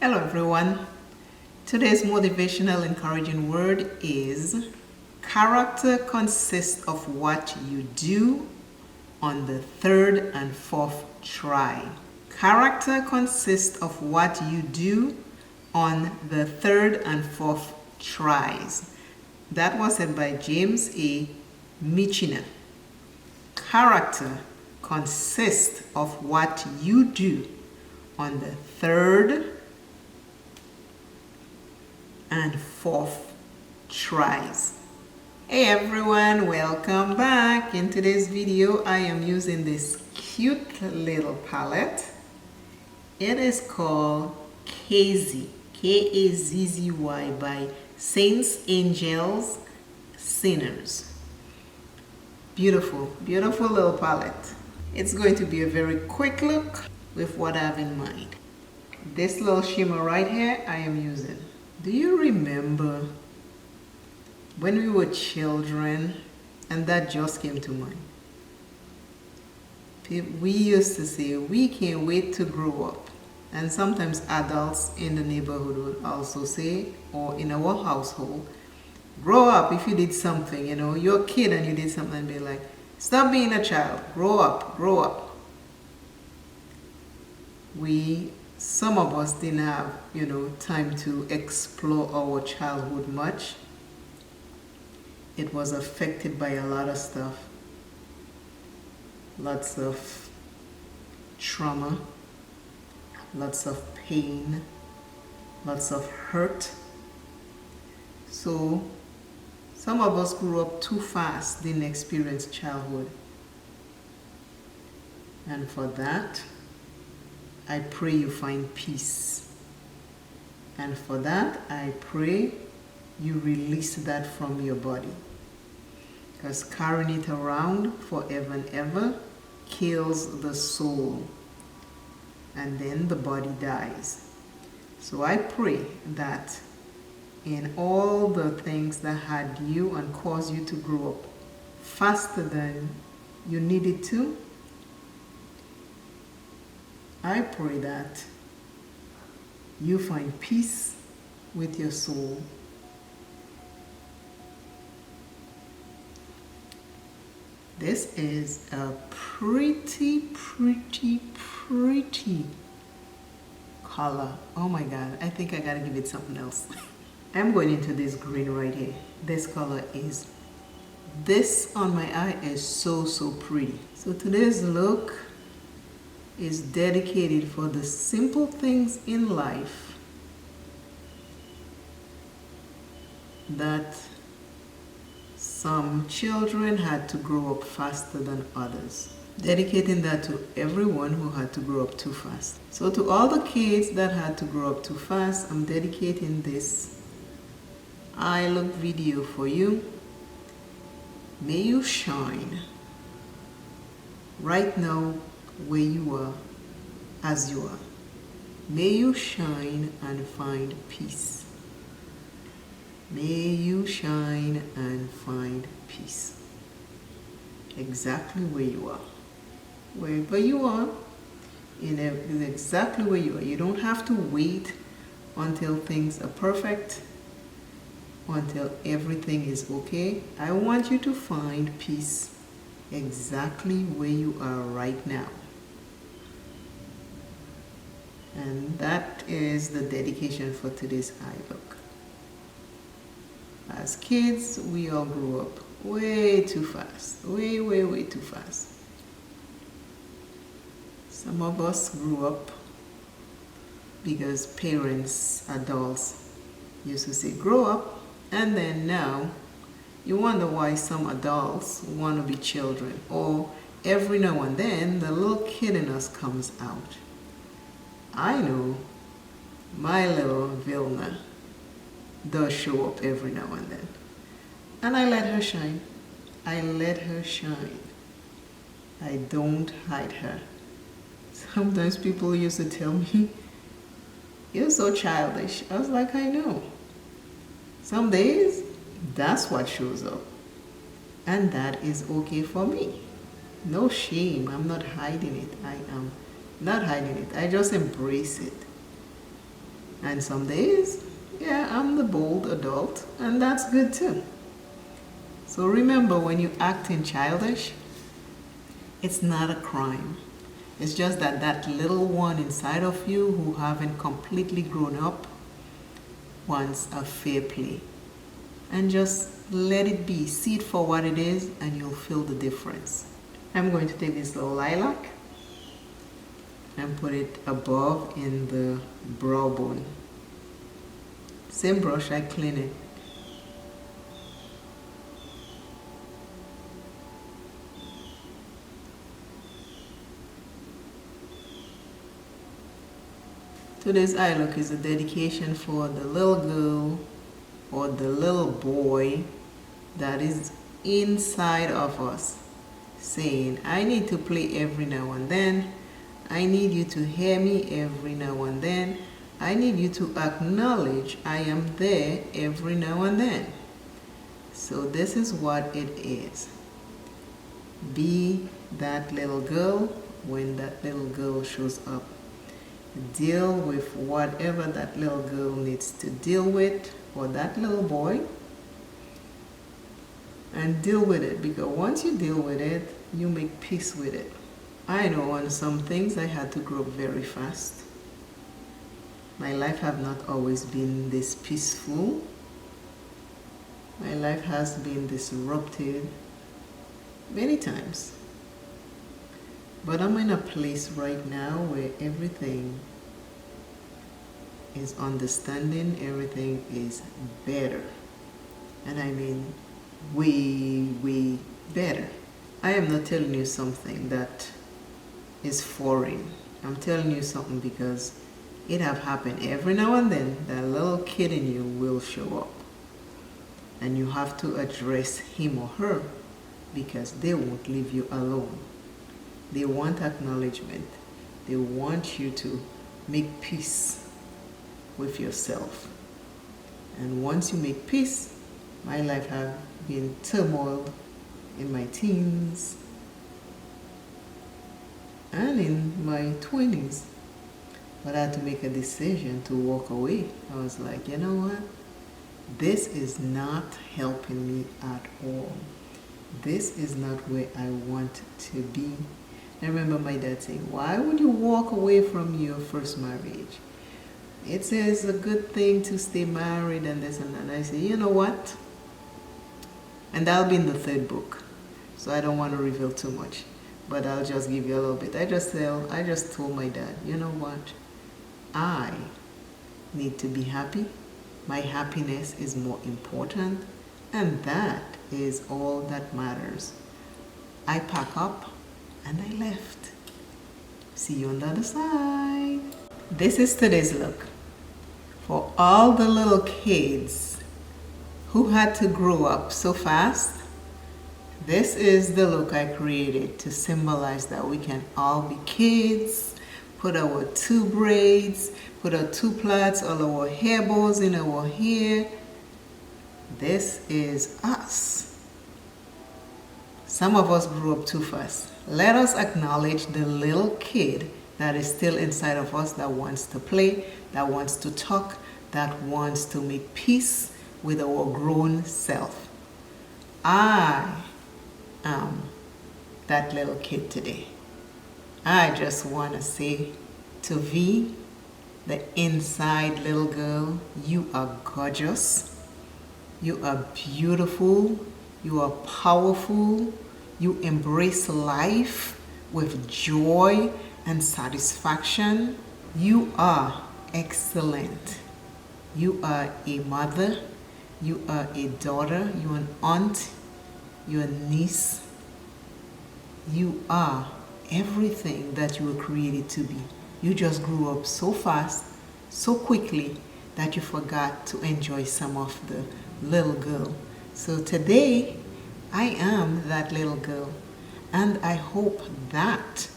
Hello everyone. Today's motivational encouraging word is character consists of what you do on the third and fourth try. Character consists of what you do on the third and fourth tries. That was said by James A. Michener. Character consists of what you do on the third and fourth tries. Hey everyone, welcome back. In today's video I am using this cute little palette. It is called Kazzy, K-A-Z-Z-Y by Saints, Angels, Sinners. Beautiful, beautiful little palette. It's going to be a very quick look with what I have in mind. This little shimmer right here I am using. Do you remember when we were children, and that just came to mind? We used to say, we can't wait to grow up. And sometimes adults in the neighborhood would also say, or in our household, grow up. If you did something, you're a kid and you did something, and be like, stop being a child, grow up, grow up. Some of us didn't have, time to explore our childhood much. It was affected by a lot of stuff. Lots of trauma, lots of pain, lots of hurt. So some of us grew up too fast, didn't experience childhood. And for that, I pray you find peace. And for that, I pray you release that from your body. Because carrying it around forever and ever kills the soul. And then the body dies. So I pray that in all the things that had you and caused you to grow up faster than you needed to, I pray that you find peace with your soul. This is a pretty color. Oh my God, I think I gotta give it something else. I'm going into this green right here. This color this on my eye is so pretty. So today's look is dedicated for the simple things in life that some children had to grow up faster than others. Dedicating that to everyone who had to grow up too fast. So to all the kids that had to grow up too fast, I'm dedicating this eye look video for you. May you shine right now where you are, as you are. May you shine and find peace. May you shine and find peace. Exactly where you are. Wherever you are, in exactly where you are. You don't have to wait until things are perfect, until everything is okay. I want you to find peace exactly where you are right now. And that is the dedication for today's eye look. As kids, we all grew up way too fast. Way too fast. Some of us grew up because parents, adults, used to say, grow up. And then now, you wonder why some adults want to be children. Or every now and then, the little kid in us comes out. I know my little Vilna does show up every now and then. And I let her shine. I let her shine. I don't hide her. Sometimes people used to tell me, you're so childish. I was like, I know. Some days, that's what shows up. And that is okay for me. No shame. I'm not hiding it. I am not hiding it. I just embrace it. And some days, yeah, I'm the bold adult, and that's good too. So remember, when you act in childish, it's not a crime. It's just that that little one inside of you who haven't completely grown up wants a fair play. And just let it be. See it for what it is, and you'll feel the difference. I'm going to take this little lilac and put it above in the brow bone. Same brush, I clean it. Today's eye look is a dedication for the little girl or the little boy that is inside of us, saying, I need to play every now and then. I need you to hear me every now and then. I need you to acknowledge I am there every now and then. So this is what it is. Be that little girl when that little girl shows up. Deal with whatever that little girl needs to deal with, or that little boy, and deal with it, because once you deal with it, you make peace with it. I know on some things I had to grow up very fast. My life have not always been this peaceful. My life has been disrupted many times. But I'm in a place right now where everything is understanding, everything is better. And I mean way, way better. I am not telling you something that is foreign. I'm telling you something because it have happened every now and then. That little kid in you will show up. And you have to address him or her because they won't leave you alone. They want acknowledgement. They want you to make peace with yourself. And once you make peace, my life has been turmoil in my teens and in my 20s. But I had to make a decision to walk away. I was like, you know what? This is not helping me at all. This is not where I want to be. I remember my dad saying, why would you walk away from your first marriage? It says a good thing to stay married and this and that. And I say, you know what? And that'll be in the third book. So I don't want to reveal too much. But I'll just give you a little bit. I just told my dad, you know what? I need to be happy. My happiness is more important. And that is all that matters. I pack up. And I left. See you on the other side. This is today's look. For all the little kids who had to grow up so fast, this is the look I created to symbolize that we can all be kids, put our 2 braids, put our 2 plaits, all our hair bows in our hair. This is us. Some of us grew up too fast. Let us acknowledge the little kid that is still inside of us that wants to play, that wants to talk, that wants to make peace with our grown self. I am that little kid today. I just want to say to V, the inside little girl, you are gorgeous, you are beautiful, you are powerful. You embrace life with joy and satisfaction. You are excellent. You are a mother. You are a daughter. You're an aunt. You're a niece. You are everything that you were created to be. You just grew up so fast, so quickly, that you forgot to enjoy some of the little girl. So today, I am that little girl, and I hope that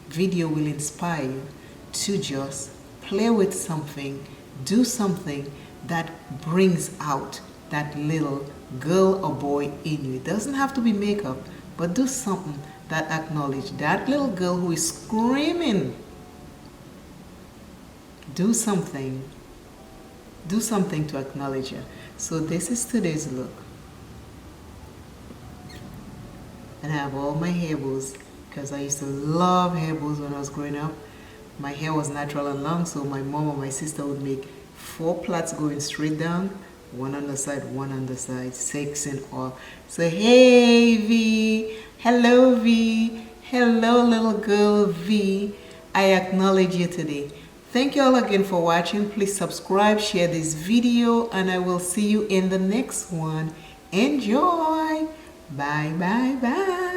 video will inspire you to just play with something, do something that brings out that little girl or boy in you. It doesn't have to be makeup, but do something that acknowledges that little girl who is screaming. Do something Do something to acknowledge her. So this is today's look. And I have all my hair bows because I used to love hair bows when I was growing up. My hair was natural and long, so my mom or my sister would make 4 plaits going straight down, one on the side, one on the side, 6 in all. So hey V, hello V, hello little girl V. I acknowledge you today. Thank you all again for watching. Please subscribe, share this video, and I will see you in the next one. Enjoy. Bye, bye, bye.